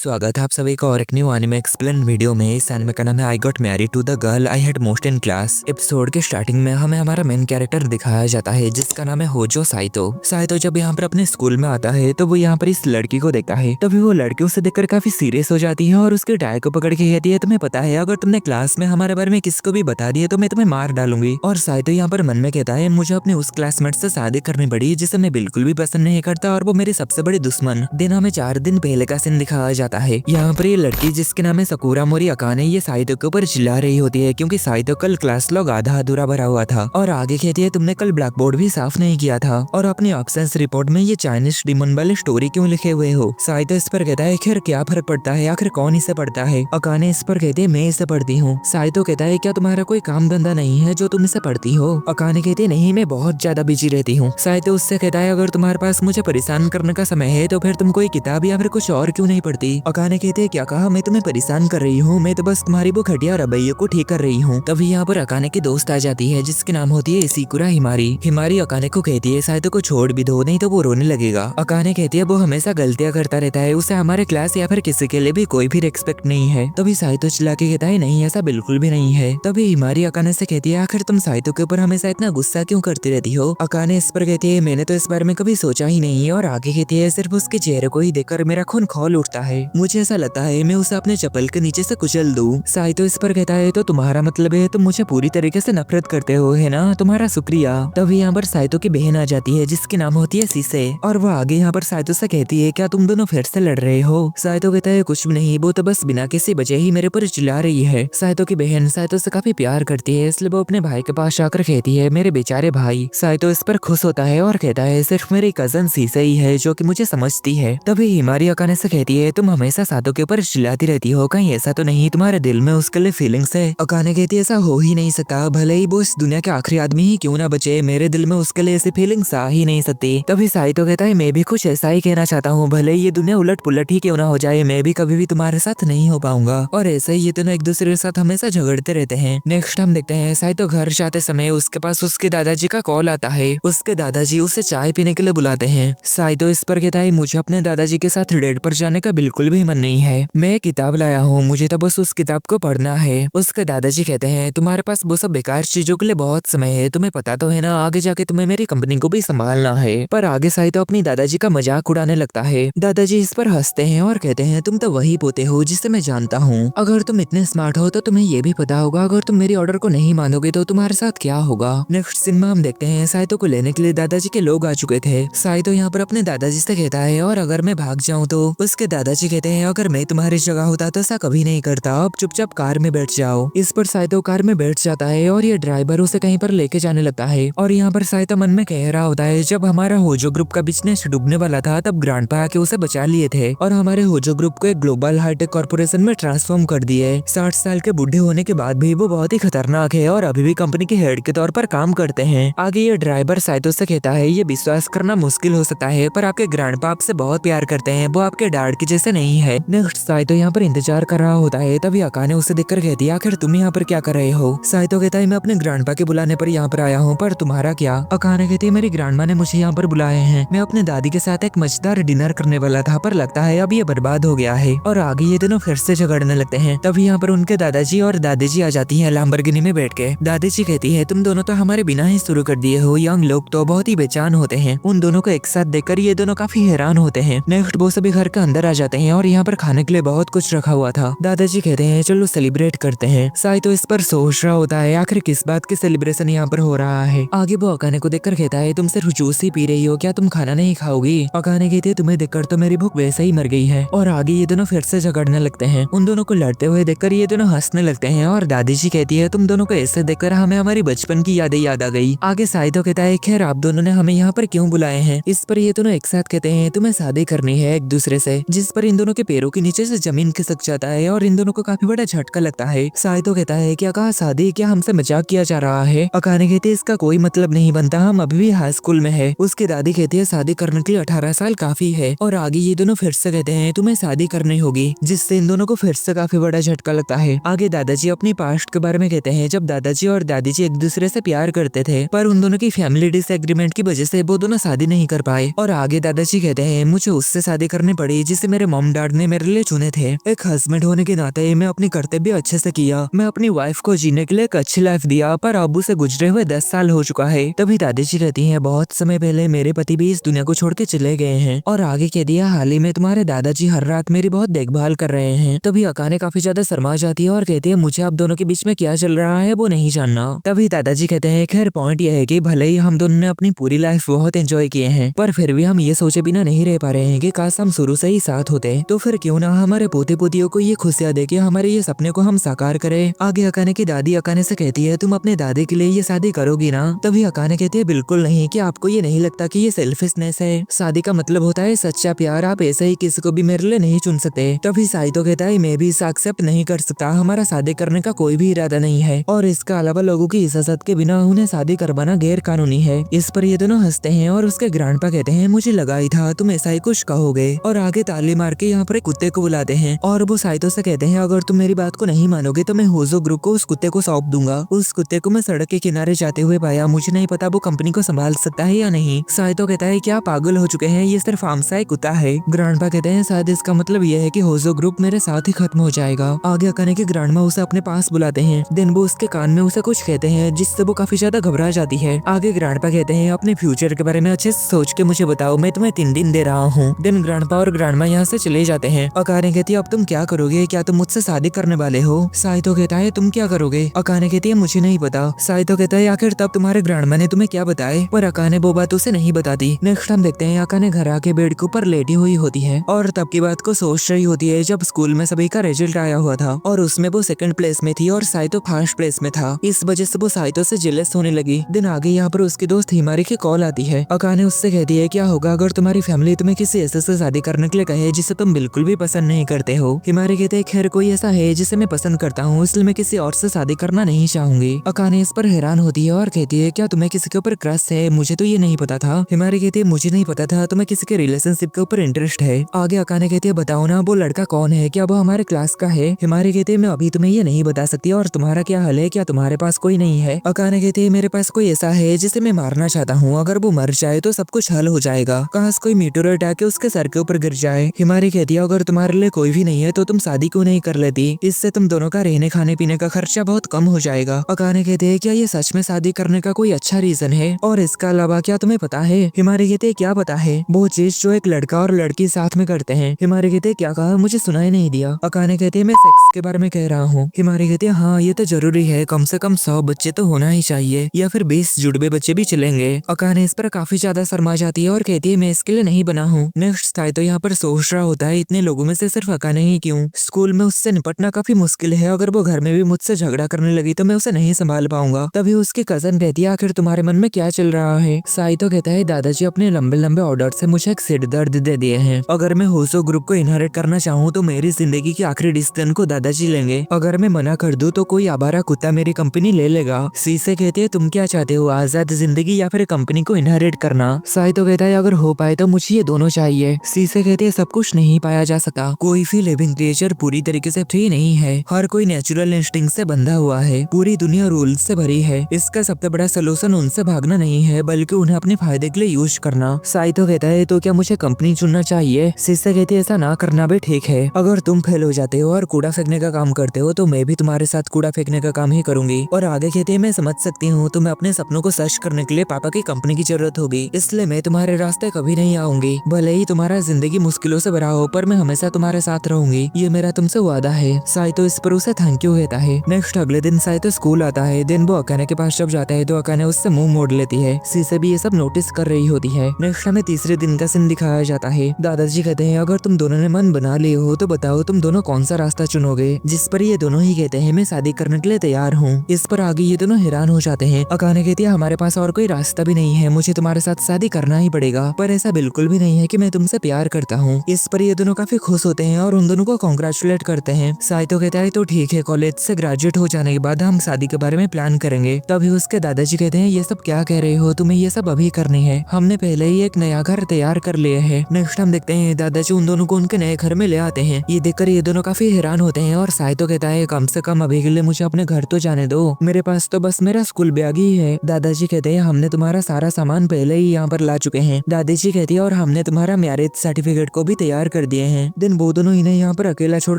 स्वागत है आप सभी का और एक न्यू एनिमे एक्सप्लेन वीडियो में। इस एनिमे का नाम है I got married to the girl I had most in class. Episode के स्टार्टिंग में हमें हमारा मेन कैरेक्टर दिखाया जाता है जिसका नाम है होजो साइतो। साइतो जब यहाँ पर अपने स्कूल में आता है तो वो यहाँ पर इस लड़की को देखता है, तभी वो लड़की उसे देखकर काफी सीरियस हो जाती है और उसके टाई को पकड़ के कहती है, तुम्हें पता है अगर तुमने क्लास में हमारे बारे में किसको भी बता दिया तो मैं तुम्हें मार डालूंगी। और साइतो यहाँ पर मन में कहता है, मुझे अपने उस क्लासमेट से शादी करनी पड़ी जिसे मैं बिल्कुल भी पसंद नहीं करता और वो मेरी सबसे बड़ी दुश्मन। दिन हमें 4 दिन पहले का सीन दिखाया जाता है। यहाँ पर ये लड़की जिसके नाम है सकुरा मोरी अकाने, ये साइतो के ऊपर चिल्ला रही होती है क्योंकि साइतो कल क्लास लॉग आधा अधूरा भरा हुआ था। और आगे कहती है, तुमने कल ब्लैक बोर्ड भी साफ नहीं किया था और अपनी एब्सेंस रिपोर्ट में ये चाइनीज डिमन वाली स्टोरी क्यों लिखे हुए हो। साइतो इस पर कहता है, खैर क्या फर्क पड़ता है, आखिर कौन इसे पढ़ता है। अकाने इस पर कहते है, मैं इसे पढ़ती हूँ। साइतो कहता है, क्या तुम्हारा कोई काम धंधा नहीं है जो तुम इसे पढ़ती हो। अकाने कहती है, नहीं मैं बहुत ज्यादा बिजी रहती हूँ। साइतो उससे कहता है, अगर तुम्हारे पास मुझे परेशान करने का समय है तो फिर तुम कोई किताब या फिर कुछ और क्यों नहीं पढ़ती। अकाने कहते, क्या कहा, मैं तुम्हें परेशान कर रही हूँ, मैं तो बस तुम्हारी वो घटिया रवैये को ठीक कर रही हूँ। तभी यहाँ पर अकाने की दोस्त आ जाती है जिसके नाम होती है इसिकुरा हिमारी। हिमारी अकाने को कहती है, साइतो को छोड़ भी दो नहीं तो वो रोने लगेगा। अकाने कहती है, वो हमेशा गलतियां करता रहता है, उसे हमारे क्लास या फिर किसी के लिए भी कोई भी रिस्पेक्ट नहीं है। तभी साइतो चिल्ला के कहता है, नहीं ऐसा बिल्कुल भी नहीं है। तभी हिमारी अकाने से कहती है, आखिर तुम साइतो के ऊपर हमेशा इतना गुस्सा क्यों करती रहती हो। अकाने इस पर कहती है, मैंने तो इस बारे में कभी सोचा ही नहीं। और आगे कहती है, सिर्फ उसके चेहरे को ही देखकर मेरा खून खौल उठता है, मुझे ऐसा लगता है मैं उसे अपने चप्पल के नीचे से कुचल दूं। साइतो इस पर कहता है, तो तुम्हारा मतलब है तुम मुझे पूरी तरीके से नफरत करते हो, है ना, तुम्हारा शुक्रिया। तभी यहाँ पर साइतो की बहन आ जाती है जिसकी नाम होती है सीसे। और वो आगे यहाँ पर साइतो से कहती है, क्या तुम दोनों फिर से लड़ रहे हो। साइतो कहता है, कुछ भी नहीं, वो तो बस बिना किसी वजह ही मेरे ऊपर चिल्ला रही है। साइतो की बहन साइतो से काफी प्यार करती है, इसलिए वो अपने भाई के पास आकर कहती है, मेरे बेचारे भाई। साइतो इस पर खुश होता है और कहता है, सिर्फ मेरी कजन सीसे ही है जो कि मुझे समझती है। तभी हिमारी अकाने से कहती है, तुम हमेशा साइतो के ऊपर चिल्लाती रहती हो, कहीं ऐसा तो नहीं तुम्हारे दिल में उसके लिए फीलिंग्स है। अकाने कहती है, ऐसा हो ही नहीं सकता, भले ही वो इस दुनिया के आखिरी आदमी ही क्यों ना बचे, मेरे दिल में उसके लिए ऐसी फीलिंग्स आ ही नहीं सकती। तभी साइतो कहता है, मैं भी कुछ ऐसा ही कहना चाहता हूँ, भले ही ये दुनिया उलट पुलट ही क्यों ना हो जाए, मैं भी कभी भी तुम्हारे साथ नहीं हो पाऊंगा। और ऐसे ही ये दोनों एक दूसरे के साथ हमेशा झगड़ते रहते हैं। नेक्स्ट हम देखते हैं साइतो घर जाते समय उसके पास उसके दादाजी का कॉल आता है। उसके दादाजी उसे चाय पीने के लिए बुलाते हैं। साइतो इस पर कहता है, मुझे अपने दादाजी के साथ डेट पर जाने का बिल्कुल भी मन नहीं है, मैं किताब लाया हूँ, मुझे तो बस उस किताब को पढ़ना है। उसके दादाजी कहते हैं, तुम्हारे पास वो सब बेकार चीजों के लिए बहुत समय है, तुम्हें पता तो है ना आगे जाके तुम्हें मेरी कंपनी को भी संभालना है। पर आगे साइतो अपनी दादाजी का मजाक उड़ाने लगता है। दादाजी इस पर हंसते हैं और कहते हैं, तुम तो वही पोते हो जिसे मैं जानता हूँ, अगर तुम इतने स्मार्ट हो तो तुम्हें ये भी पता होगा अगर तुम मेरी ऑर्डर को नहीं मानोगे तो तुम्हारे साथ क्या होगा। नेक्स्ट सीन में हम देखते हैं साइतो को लेने के लिए दादाजी के लोग आ चुके थे। साइतो यहाँ पर अपने दादाजी से कहता है, और अगर मैं भाग जाऊँ तो। उसके दादाजी कहते हैं, अगर मैं तुम्हारी जगह होता तो ऐसा कभी नहीं करता, अब चुपचाप कार में बैठ जाओ। इस पर साइतो कार में बैठ जाता है और ये ड्राइवर उसे कहीं पर लेके जाने लगता है। और यहाँ पर साइतो मन में कह रहा होता है, जब हमारा होजो ग्रुप का बिजनेस डूबने वाला था तब ग्रैंडपा आके उसे बचा लिए थे और हमारे होजो ग्रुप को एक ग्लोबल हाईटेक कॉर्पोरेशन में ट्रांसफॉर्म कर दिए। 60 साल के बुढ़े होने के बाद भी वो बहुत ही खतरनाक है और अभी भी कंपनी के हेड के तौर पर काम करते हैं। आगे ये ड्राइवर साइतो से कहता है, ये विश्वास करना मुश्किल हो सकता है पर आपके ग्रैंडपा आपसे बहुत प्यार करते हैं, वो आपके डैड के जैसे नहीं है। नेक्स्ट साइतो यहाँ पर इंतजार कर रहा होता है, तभी अकाने उसे देखकर कहती है, आखिर तुम यहाँ पर क्या कर रहे हो। साइतो कहता है, मैं अपने ग्रैंडपा के बुलाने पर यहाँ पर आया हूँ, पर तुम्हारा क्या। अकाने कहती है, मेरी ग्रैंडमा ने मुझे यहाँ पर बुलाए हैं, मैं अपने दादी के साथ एक मजेदार डिनर करने वाला था पर लगता है अब ये बर्बाद हो गया है। और आगे ये दोनों फिर से झगड़ने लगते हैं। तभी यहाँ पर उनके दादाजी और दादी जी आ जाती है लैम्बोर्गिनी में बैठ के। दादी जी कहती है, तुम दोनों तो हमारे बिना ही शुरू कर दिए हो, यंग लोग तो बहुत ही बेचैन होते हैं। उन दोनों को एक साथ देखकर ये दोनों काफी हैरान होते हैं। नेक्स्ट वो सभी घर के अंदर आ जाते हैं और यहाँ पर खाने के लिए बहुत कुछ रखा हुआ था। दादाजी कहते हैं, चलो सेलिब्रेट करते हैं। साइतो इस पर सोच रहा होता है, आखिर किस बात की सेलिब्रेशन यहाँ पर हो रहा है। आगे वो अकाने को देखकर कहता है, तुम सिर्फ जूस ही पी रही हो, क्या तुम खाना नहीं खाओगी। अकाने कहती है, तुम्हें देखकर तो मेरी भूख वैसे ही मर गई है। और आगे ये दोनों फिर से झगड़ने लगते हैं। उन दोनों को लड़ते हुए देखकर ये दोनों हंसने लगते हैं और दादी जी कहती है, तुम दोनों को ऐसे देखकर हमें हमारी बचपन की यादें याद आ गई। आगे साइतो कहता है, खैर आप दोनों ने हमें यहाँ पर क्यों बुलाए हैं। इस पर ये दोनों एक साथ कहते हैं, तुम्हें शादी करनी है एक दूसरे से, जिस पर इन दोनों के पैरों के नीचे से जमीन खिसक जाता है और इन दोनों को काफी बड़ा झटका लगता है। साइतो कहता है, क्या कहा शादी, क्या हमसे मजाक किया जा रहा है। अकाने कहती है, इसका कोई मतलब नहीं बनता, हम अभी भी हाई स्कूल में है। उसकी दादी कहती है, शादी करने के लिए 18 साल काफी है। और आगे ये दोनों फिर से कहते हैं, तुम्हें शादी करनी होगी, जिससे इन दोनों को फिर से काफी बड़ा झटका लगता है। आगे दादाजी अपनी पास्ट के बारे में कहते हैं, जब दादाजी और दादी जी एक दूसरे से प्यार करते थे पर उन दोनों की फैमिली डिसएग्रीमेंट की वजह से वो दोनों शादी नहीं कर पाए। और आगे दादाजी कहते हैं, मुझे उससे शादी करनी पड़ी जिसे मेरे मॉम मॉम डैड ने मेरे लिए चुने थे। एक हस्बैंड होने के नाते मैं अपनी कर्तव्य अच्छे से किया। मैं अपनी वाइफ को जीने के लिए एक अच्छी लाइफ दिया, पर अब्बू से गुजरे हुए 10 साल हो चुका है। तभी दादी जी रहती हैं, बहुत समय पहले मेरे पति भी इस दुनिया को छोड़ के चले गए हैं। और आगे कह दिया, हाल ही में तुम्हारे दादाजी हर रात मेरी बहुत देखभाल कर रहे हैं। तभी अकाने काफी ज्यादा शर्मा जाती है और कहती है, मुझे आप दोनों के बीच में क्या चल रहा है वो नहीं जानना। तभी दादाजी कहते हैं, खैर पॉइंट यह है कि भले ही हम दोनों ने अपनी पूरी लाइफ बहुत एंजॉय किए हैं, पर फिर भी हम ये सोचे बिना नहीं रह पा रहे हैं कि काश हम शुरू से ही साथ होते। तो फिर क्यों ना हमारे पोते पोतियों को ये खुशियां दे के हमारे ये सपने को हम साकार करें। आगे अकाने की दादी अकाने से कहती है, तुम अपने दादी के लिए ये शादी करोगी ना? तभी अकाने कहती है, बिल्कुल नहीं। कि आपको ये नहीं लगता कि ये सेल्फिशनेस है? शादी का मतलब होता है सच्चा प्यार। आप ऐसे ही किसी को भी मेरे लिए नहीं चुन सकते। तभी साइतो कहता है, मैं भी इसे एक्सेप्ट नहीं कर सकता। हमारा शादी करने का कोई भी इरादा नहीं है और इसके अलावा लोगों की इजाजत के बिना उन्हें शादी करवाना गैर कानूनी है। इस पर ये दोनों हंसते हैं और उसके ग्रैंडपा कहते हैं, मुझे लगा ही था तुम ऐसा ही कुछ कहोगे। और आगे ताली मार के यहाँ पर एक कुत्ते को बुलाते हैं और वो साइतो से कहते हैं, अगर तुम मेरी बात को नहीं मानोगे तो मैं होजो ग्रुप को उस कुत्ते को सौंप दूंगा। उस कुत्ते को मैं सड़क के किनारे जाते हुए पाया। मुझे नहीं पता वो कंपनी को संभाल सकता है या नहीं। साइतो कहता है, क्या पागल हो चुके हैं? ये सिर्फ आमसा एक कुत्ता है। ग्रैंडपा कहते हैं, शायद इसका मतलब यह है कि होजो ग्रुप मेरे साथ ही खत्म हो जाएगा। आगे अकाने के ग्रैंडमा उसे अपने पास बुलाते हैं। दिन वो उसके कान में उसे कुछ कहते हैं जिससे वो काफी ज्यादा घबरा जाती है। आगे ग्रैंडपा कहते हैं, अपने फ्यूचर के बारे में अच्छे से सोच के मुझे बताओ, मैं तुम्हें 3 दिन दे रहा हूँ। दिन ग्रैंडपा और ग्रैंडमा यहाँ से चले जाते हैं। अकाने कहती है, अब तुम क्या करोगे? क्या तुम मुझसे शादी करने वाले हो? साइतो कहता है, तुम क्या करोगे? अकाने कहती है, मुझे नहीं पता। साइतो कहता है, आखिर तब तुम्हारे ग्रैंडमा ने तुम्हें क्या बताए? पर अकाने वो बात उसे नहीं बताती। नेक्स्ट हम देखते हैं, अकाने घर आके बेड के ऊपर लेटी हुई होती है और तब की बात को सोच रही होती है जब स्कूल में सभी का रिजल्ट आया हुआ था और उसमें वो सेकंड प्लेस में थी और साइतो फर्स्ट प्लेस में था। इस वजह से वो साइतो से जेलस होने लगी। दिन आगे यहाँ पर उसकी दोस्त हिमारी की कॉल आती है। अकाने उससे कहती है, क्या होगा अगर तुम्हारी फैमिली तुम्हें किसी ऐसे से शादी करने के लिए कहे जिसे तुम बिल्कुल भी पसंद नहीं करते हो? हिमारी कहते हैं, खैर कोई ऐसा है जिसे मैं पसंद करता हूँ, इसलिए मैं किसी और से शादी करना नहीं चाहूंगी। अकाने इस पर हैरान होती है और कहती है, क्या तुम्हें किसी के ऊपर क्रश है? मुझे तो ये नहीं पता था। हिमारी कहती है, मुझे नहीं पता था तुम्हें किसी के रिलेशनशिप के ऊपर इंटरेस्ट है। आगे अकाने कहती है, बताओ ना वो लड़का कौन है? क्या वो हमारे क्लास का है? हिमारी कहती है, मैं अभी तुम्हें ये नहीं बता सकती। और तुम्हारा क्या हाल है? क्या तुम्हारे पास कोई नहीं है? अकाने कहती है, मेरे पास कोई ऐसा है जिसे मैं मारना चाहता हूँ। अगर वो मर जाए तो सब कुछ हल हो जाएगा। काश कोई मीटोरेट आके उसके सर के ऊपर गिर जाए। हिमारी कहती है, अगर तुम्हारे लिए कोई भी नहीं है तो तुम शादी क्यों नहीं कर लेती? इससे तुम दोनों का रहने खाने पीने का खर्चा बहुत कम हो जाएगा। अकाने कहते हैं, क्या ये सच में शादी करने का कोई अच्छा रीजन है? और इसके अलावा क्या तुम्हें पता है? हिमारी कहते हैं, क्या पता है? वो चीज जो एक लड़का और लड़की साथ में करते हैं। हिमारी कहते हैं, क्या कहा? मुझे सुनाई नहीं दिया। अकाने कहते हैं, मैं सेक्स के बारे में कह रहा हूँ। हिमारी कहते हैं, हाँ ये तो जरूरी है, कम से कम 100 बच्चे तो होना ही चाहिए या फिर 20 जुड़वे बच्चे भी चलेंगे। अकाने इस पर काफी ज्यादा शर्मा जाती है और कहती है, मैं इसके लिए नहीं बना हूँ। नेक्स्ट साइतो यहाँ पर सोच रहा होता है, इतने लोगों में से सिर्फ अकाने ही क्यों? स्कूल में उससे निपटना काफी मुश्किल है। अगर वो घर में भी मुझसे झगड़ा करने लगी तो मैं उसे नहीं संभाल पाऊंगा। तभी उसकी कजन कहती है, आखिर तुम्हारे मन में क्या चल रहा है? साइतो कहता है, दादाजी अपने लंबे लंबे ऑर्डर से मुझे एक सिर दर्द दे दिए हैं। अगर मैं होसो ग्रुप को इनहेरिट करना चाहूँ तो मेरी जिंदगी की आखिरी डिसीजन को दादाजी लेंगे। अगर मैं मना कर दूं तो कोई आवारा कुत्ता मेरी कंपनी ले लेगा। सीसे कहते हैं, तुम क्या चाहते हो, आजाद जिंदगी या फिर कंपनी को इनहेरिट करना? साइतो कहता है, अगर हो पाए तो मुझे ये दोनों चाहिए। सीसे कहते हैं, सब कुछ नहीं पाया जा सकता। कोई भी लिविंग क्रिएचर पूरी तरीके से फ्री नहीं है। हर कोई नेचुरल इंस्टिंक्ट से बंधा हुआ है। पूरी दुनिया रूल्स से भरी है। इसका सबसे बड़ा सोल्यूशन उनसे भागना नहीं है बल्कि उन्हें अपने फायदे के लिए यूज करना। साइतो कहता है, तो क्या मुझे कंपनी चुनना चाहिए? सीसे कहती है, ऐसा ना करना भी ठीक है। अगर तुम फेल हो जाते हो और कूड़ा फेंकने का काम करते हो तो मैं भी तुम्हारे साथ कूड़ा फेंकने का काम ही करूंगी। और आगे कहते हैं, मैं समझ सकती हूँ तुम्हें अपने सपनों को सच करने के लिए पापा की कंपनी की जरूरत होगी, इसलिए मैं तुम्हारे रास्ते कभी नहीं आऊंगी। भले ही तुम्हारा जिंदगी मुश्किलों से भरा हो पर मैं हमेशा तुम्हारे साथ रहूंगी, ये मेरा तुमसे वादा है। साइतो इस पर उसे थैंक यू कहता है। नेक्स्ट अगले दिन साइतो स्कूल आता है। दिन वो अकाने के पास जब जाता है तो अकाने उससे मुंह मोड़ लेती है। सीसे भी ये सब नोटिस कर रही होती है। नेक्स्ट हमें तीसरे दिन का सीन दिखाया जाता है। दादाजी कहते हैं, अगर तुम दोनों ने मन बना लिए हो तो बताओ तुम दोनों कौन सा रास्ता चुनोगे? जिस पर ये दोनों ही कहते हैं, मैं शादी करने के लिए तैयार हूँ। इस पर आगे ये दोनों हैरान हो जाते हैं। अकाने कहती है, हमारे पास और कोई रास्ता भी नहीं है, मुझे तुम्हारे साथ शादी करना ही पड़ेगा। पर ऐसा बिल्कुल भी नहीं है कि मैं तुमसे प्यार करता हूँ। इस पर ये दोनों काफी खुश होते हैं और उन दोनों को कॉन्ग्रेचुलेट करते हैं। साइतो कहता है, तो ठीक है, कॉलेज से ग्रेजुएट हो जाने के बाद हम शादी के बारे में प्लान करेंगे। तभी उसके दादाजी कहते हैं, ये सब क्या कह रहे हो, तुम्हें ये सब अभी करनी है, हमने पहले ही एक नया घर तैयार कर लिया है। नेक्स्ट हम देखते हैं दादाजी उन दोनों को उनके नए घर में ले आते हैं। ये देखकर ये दोनों काफी हैरान होते हैं और साइतो कहता है, कम से कम अभी के लिए मुझे अपने घर तो जाने दो, मेरे पास तो बस मेरा स्कूल बैग ही है। दादाजी कहते हैं, हमने तुम्हारा सारा सामान पहले ही यहाँ पर ला चुके हैं। दादाजी कहती है, और हमने तुम्हारा मैरिज सर्टिफिकेट को भी तैयार कर कर दिए हैं। दिन वो दोनों इन्हें यहाँ पर अकेला छोड़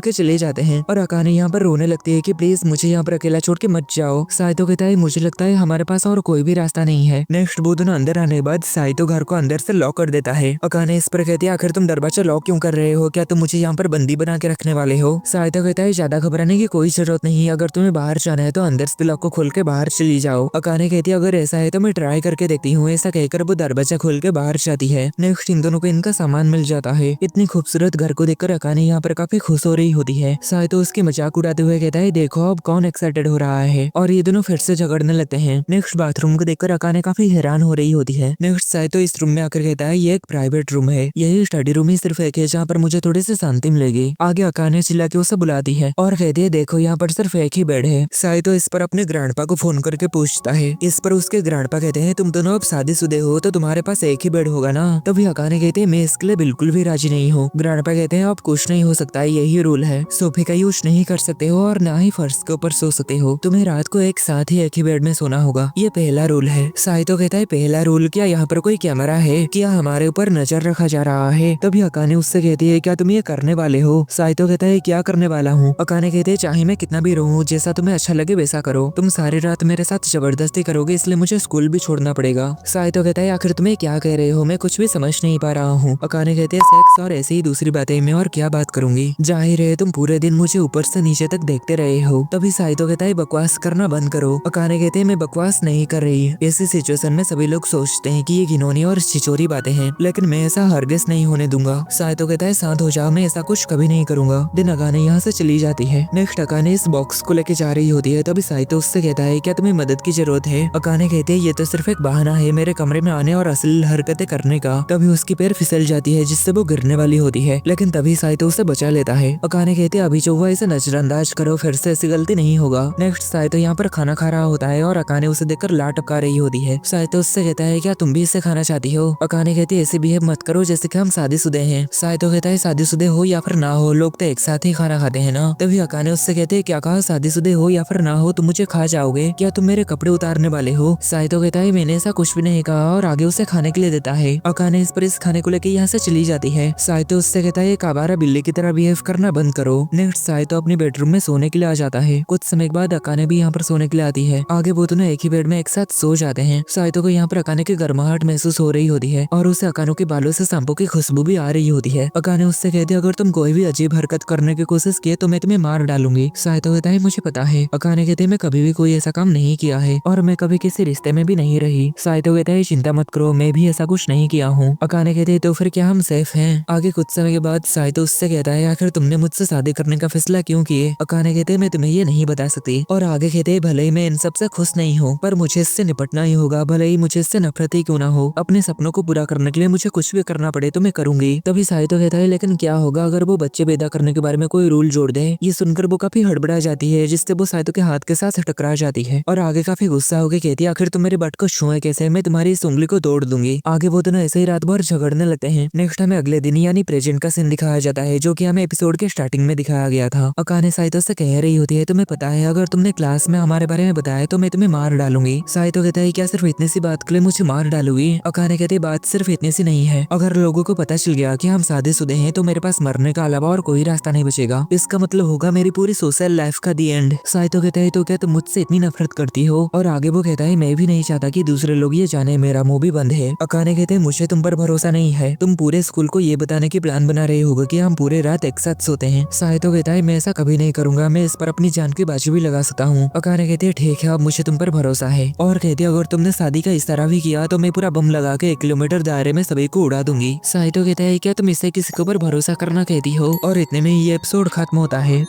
के चले जाते हैं और अकाने यहाँ पर रोने लगती है कि प्लीज मुझे यहाँ पर अकेला छोड़ के मत जाओ। साइतो कहता है मुझे लगता है हमारे पास और कोई भी रास्ता नहीं है। नेक्स्ट वो दोनों अंदर आने के बाद साइतो घर को अंदर से लॉक कर देता है। अकाने इस पर कहती है आखिर तुम दरवाजा लॉक क्यों कर रहे हो, क्या तुम मुझे यहाँ पर बंदी बना के रखने वाले हो। साइतो कहता है ज्यादा घबराने की कोई जरूरत नहीं, अगर तुम्हें बाहर जाना है तो अंदर से लॉक को खोल के बाहर चली जाओ। अकाने कहती है अगर ऐसा है तो मैं ट्राई करके देखती हूँ। ऐसा कहकर वो दरवाजा खोल के बाहर जाती है। नेक्स्ट इन दोनों को इनका सामान मिल जाता है। इतनी खूबसूरत घर को देखकर अकाने यहाँ पर काफी खुश हो रही होती है। साइतो उसकी मजाक उड़ाते हुए कहता है देखो अब कौन एक्साइटेड हो रहा है, और ये दोनों फिर से झगड़ने लगते हैं। नेक्स्ट बाथरूम को देखकर अकाने काफी हैरान हो रही होती है। नेक्स्ट साइतो इस रूम में आकर कहता है ये एक प्राइवेट रूम है, यही स्टडी रूम ही सिर्फ एक है जहाँ पर मुझे थोड़ी सी शांति मिलेगी। आगे अकाने चिल्ला के उसे बुलाती है और कहती है देखो यहाँ पर सिर्फ एक ही बेड है। साइतो इस पर अपने ग्रैंडपा को फोन करके पूछता है। इस पर उसके ग्रैंडपा कहते हैं तुम दोनों अब शादीशुदे हो तो तुम्हारे पास एक ही बेड होगा ना। तभी अकाने कहते हैं मैं इसके लिए बिल्कुल भी राजी नहीं हूँ। ग्रैंडपा कहते हैं अब कुछ नहीं हो सकता, यही रूल है, सोफे का यूज नहीं कर सकते हो और ना ही फर्श के ऊपर सो सकते हो, तुम्हें रात को एक साथ ही एक ही बेड में सोना होगा, ये पहला रूल है। साइतो कहता है पहला रूल क्या यहाँ पर कोई कैमरा है, क्या हमारे ऊपर नजर रखा जा रहा है। तभी अकाने उससे कहती है क्या तुम ये करने वाले हो। साइतो कहता है क्या करने वाला हूँ। अकाने कहते हैं चाहे मैं कितना भी रहूं, जैसा तुम्हें अच्छा लगे वैसा करो, तुम सारी रात मेरे साथ जबरदस्ती करोगे इसलिए मुझे स्कूल भी छोड़ना पड़ेगा। साइतो कहता है आखिर तुम्हें क्या कह रहे हो, मैं कुछ भी समझ नहीं पा रहा हूँ। अकाने कहते हैं सेक्स और ऐसे ही दूसरी बातें मैं और क्या बात करूंगी, जाहिर है तुम पूरे दिन मुझे ऊपर से नीचे तक देखते रहे हो। तभी साइतो कहता है बकवास करना बंद करो। अकाने कहते हैं मैं बकवास नहीं कर रही, ऐसी सिचुएशन में सभी लोग सोचते हैं कि ये घिनौनी और छिचोरी बातें हैं, लेकिन मैं ऐसा हरगिज नहीं होने दूंगा। साइतो कहता है शांत हो जाओ, मैं ऐसा कुछ कभी नहीं करूंगा। दिन अकाने यहाँ से चली जाती है। नेक्स्ट अकाने इस बॉक्स को लेके जा रही होती है। तभी साइतो उससे कहता है क्या तुम्हें मदद की जरूरत है। अकाने कहते हैं ये तो सिर्फ एक बहाना है मेरे कमरे में आने और अश्लील हरकतें करने का। तभी उसकी पैर फिसल जाती है जिससे वो गिरने वाली होती है, लेकिन तभी साइतो उसे बचा लेता है। अकाने कहते हैं अभी जो हुआ इसे नजरअंदाज करो, फिर से ऐसी गलती नहीं होगा। नेक्स्ट साइतो यहाँ पर खाना खा रहा होता है और अकाने उसे देखकर ला टपका रही होती है। साइतो उससे कहता है क्या तुम भी इसे खाना चाहती हो। अकाने कहती है ऐसे बिहेव मत करो जैसे कि हम शादीशुदे हैं। साइतो कहता है शादीशुदे हो या फिर ना हो, लोग तो एक साथ ही खाना खाते हैं ना। तभी अकाने उससे कहते हैं क्या कहा, शादीशुदे हो या फिर ना हो तुम मुझे खा जाओगे, क्या तुम मेरे कपड़े उतारने वाले हो। साइतो कहता है मैंने ऐसा कुछ भी नहीं कहा और आगे उसे खाने के लिए देता है। अकाने इस पर इस खाने को लेकर यहाँ से चली जाती है। साइतो उससे कहता है एक आवारा बिल्ली की तरह बिहेव करना बंद करो। नेक्स्ट साइतो अपनी बेडरूम में सोने के लिए आ जाता है। कुछ समय के बाद अकाने भी यहाँ पर सोने के लिए आती है। आगे वो दोनों एक ही बेड में एक साथ सो जाते हैं। साइतो को यहाँ पर अकाने की गर्माहट महसूस हो रही होती है और उसे अकानो के बालों से शैम्पू की खुशबू भी आ रही होती है। अकाने उससे कहती है अगर तुम कोई भी अजीब हरकत करने की कोशिश किए तो मैं तुम्हें मार डालूंगी। साइतो कहता है मुझे पता है। अकाने कहते हैं मैं कभी भी कोई ऐसा काम नहीं किया है और मैं कभी किसी रिश्ते में भी नहीं रही। साइतो कहता है चिंता मत करो, मैं भी ऐसा कुछ नहीं किया हूँ। अकाने कहते हैं तो फिर क्या हम सेफ हैं। आगे कुछ समय के बाद साइतो उससे कहता है आखिर तुमने मुझसे शादी करने का फैसला क्यों किए। अकाने कहते हैं मैं तुम्हें ये नहीं बता सकती। और आगे कहते हैं भले ही मैं इन सब से खुश नहीं हूँ पर मुझे इससे निपटना ही होगा, भले ही मुझे इससे नफरत ही क्यों ना हो। अपने सपनों को पूरा करने के लिए मुझे कुछ भी करना पड़े तो मैं करूंगी। तभी साइतो कहता है लेकिन क्या होगा अगर वो बच्चे पैदा करने के बारे में कोई रूल जोड़ दे। ये सुनकर वो काफी हड़बड़ा जाती है जिससे वो साइतो के हाथ के साथ टकरा जाती है और आगे काफी गुस्सा होकर कहती है आखिर तुम मेरे बट को छुए कैसे, मैं तुम्हारी इस उंगली को तोड़ दूंगी। आगे वो दोनों ऐसे ही रात भर झगड़ने लगते हैं। नेक्स्ट हमें अगले दिन यानी प्रेजेंट का सीन दिखाया जाता है जो कि हमें एपिसोड के स्टार्टिंग में दिखाया गया था। अकाने साइतो से कह रही होती है तुम्हें पता है अगर तुमने क्लास में हमारे बारे में बताया तो मैं तुम्हें मार डालूंगी। साइतो कहता है क्या सिर्फ इतनी सी बात के लिए मुझे मार डालूंगी। अकाने कहते बात सिर्फ इतनी सी नहीं है, अगर लोगों को पता चल गया कि हम शादीशुदे हैं तो मेरे पास मरने का अलावा और कोई रास्ता नहीं बचेगा, इसका मतलब होगा मेरी पूरी सोशल लाइफ का दी एंड। साइतो कहता है तो क्या तुम मुझसे इतनी नफरत करती हो। और आगे वो कहता है मैं भी नहीं चाहता कि दूसरे लोग ये जाने मेरा मुंह भी बंद है। अकाने कहते हैं मुझे तुम पर भरोसा नहीं है, तुम पूरे स्कूल को ये बताने की प्लान बना रहे होगे कि हम पूरे रात एक साथ सोते हैं। साइतो कहता है मैं ऐसा कभी नहीं करूंगा, मैं इस पर अपनी जान की बाजी भी लगा सकता हूँ। अकाने कहती है ठीक है अब मुझे तुम पर भरोसा है और कहती है अगर तुमने शादी का इस तरह भी किया तो मैं पूरा बम लगा के 1 किलोमीटर दायरे में सभी को उड़ा दूंगी। साइतो कहता है क्या तुम इससे किसी के ऊपर भरोसा करना कहती हो। और इतने में ये एपिसोड खत्म होता है।